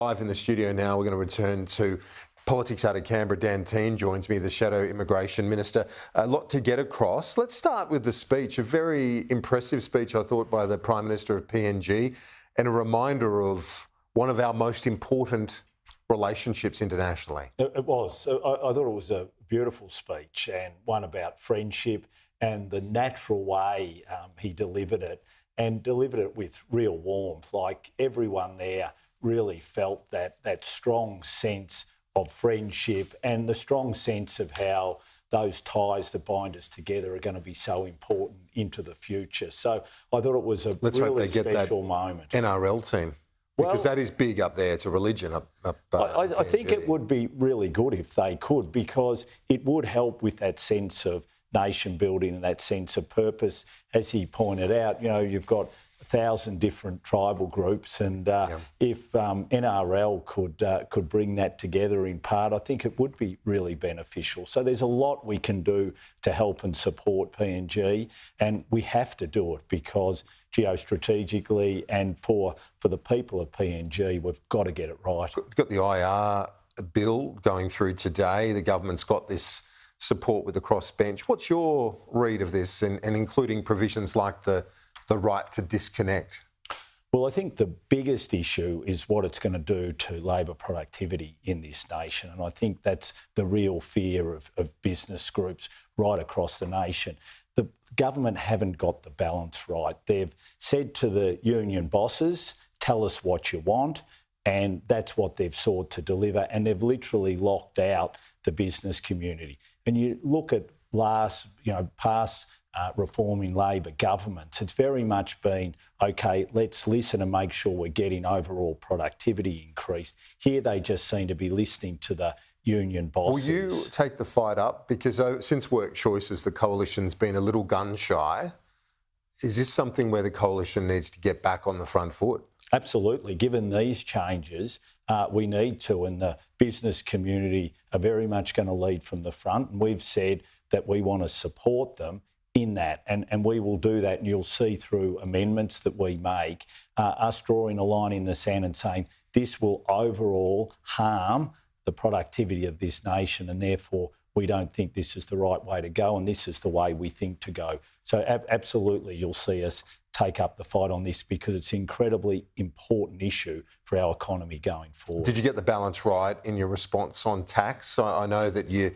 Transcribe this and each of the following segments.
Live in the studio now, we're going to return to politics out of Canberra. Dan Tehan joins me, the Shadow Immigration Minister. A lot to get across. Let's start with the speech, a very impressive speech, I thought, by the Prime Minister of PNG, and a reminder of one of our most important relationships internationally. It was. I thought it was a beautiful speech, and one about friendship and the natural way he delivered it, and delivered it with real warmth. Like, everyone there really felt that strong sense of friendship and the strong sense of how those ties that bind us together are going to be so important into the future. So I thought it was a really special moment. NRL team, because that is big up there. It's a religion I think it would be really good if they could, because it would help with that sense of nation building and that sense of purpose. As he pointed out, you know, you've got 1,000 different tribal groups, and if NRL could bring that together in part, I think it would be really beneficial. So there's a lot we can do to help and support PNG, and we have to do it because geostrategically and for the people of PNG, we've got to get it right. We've got the IR bill going through today. The government's got this support with the crossbench. What's your read of this, and including provisions like the right to disconnect? Well, I think the biggest issue is what it's going to do to labour productivity in this nation. And I think that's the real fear of business groups right across the nation. The government haven't got the balance right. They've said to the union bosses, tell us what you want, and that's what they've sought to deliver. And they've literally locked out the business community. And you look at past reform in Labor governments, it's very much been, OK, let's listen and make sure we're getting overall productivity increased. Here they just seem to be listening to the union bosses. Will you take the fight up? Because since Work Choices, the coalition's been a little gun shy. Is this something where the coalition needs to get back on the front foot? Absolutely. Given these changes, we need to, and the business community are very much going to lead from the front. And we've said that we want to support them in that, and we will do that, and you'll see through amendments that we make, us drawing a line in the sand and saying this will overall harm the productivity of this nation, and therefore we don't think this is the right way to go, and this is the way we think to go. So absolutely you'll see us take up the fight on this, because it's an incredibly important issue for our economy going forward. Did you get the balance right in your response on tax? I know that you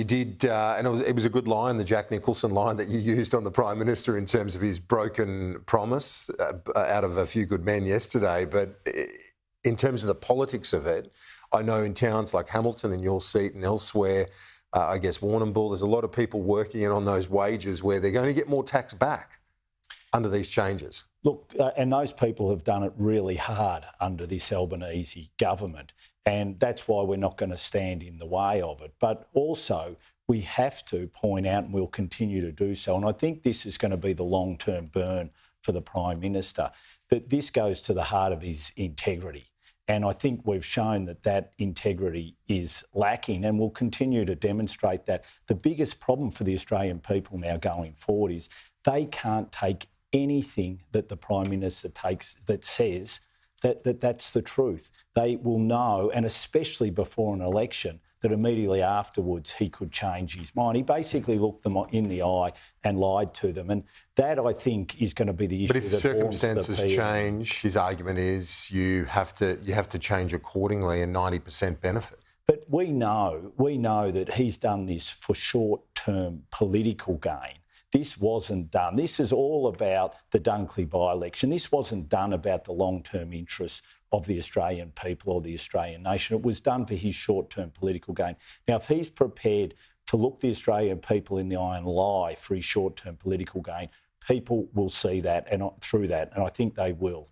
did, and it was a good line, the Jack Nicholson line that you used on the Prime Minister in terms of his broken promise out of a few good men yesterday. But in terms of the politics of it, I know in towns like Hamilton and your seat and elsewhere, I guess Warrnambool, there's a lot of people working in on those wages where they're going to get more tax back under these changes. Look, and those people have done it really hard under this Albanese government, and that's why we're not going to stand in the way of it. But also, we have to point out, and we'll continue to do so, and I think this is going to be the long-term burn for the Prime Minister, that this goes to the heart of his integrity. And I think we've shown that that integrity is lacking, and we'll continue to demonstrate that. The biggest problem for the Australian people now going forward is they can't take anything that the Prime Minister takes that says that's the truth. They will know, and especially before an election, that immediately afterwards he could change his mind. He basically looked them in the eye and lied to them, and that, I think, is going to be the issue. But if circumstances change, his argument is you have to change accordingly, and 90% benefit. But we know that he's done this for short-term political gain. This wasn't done. This is all about the Dunkley by-election. This wasn't done about the long-term interests of the Australian people or the Australian nation. It was done for his short-term political gain. Now, if he's prepared to look the Australian people in the eye and lie for his short-term political gain, people will see that and through that, and I think they will.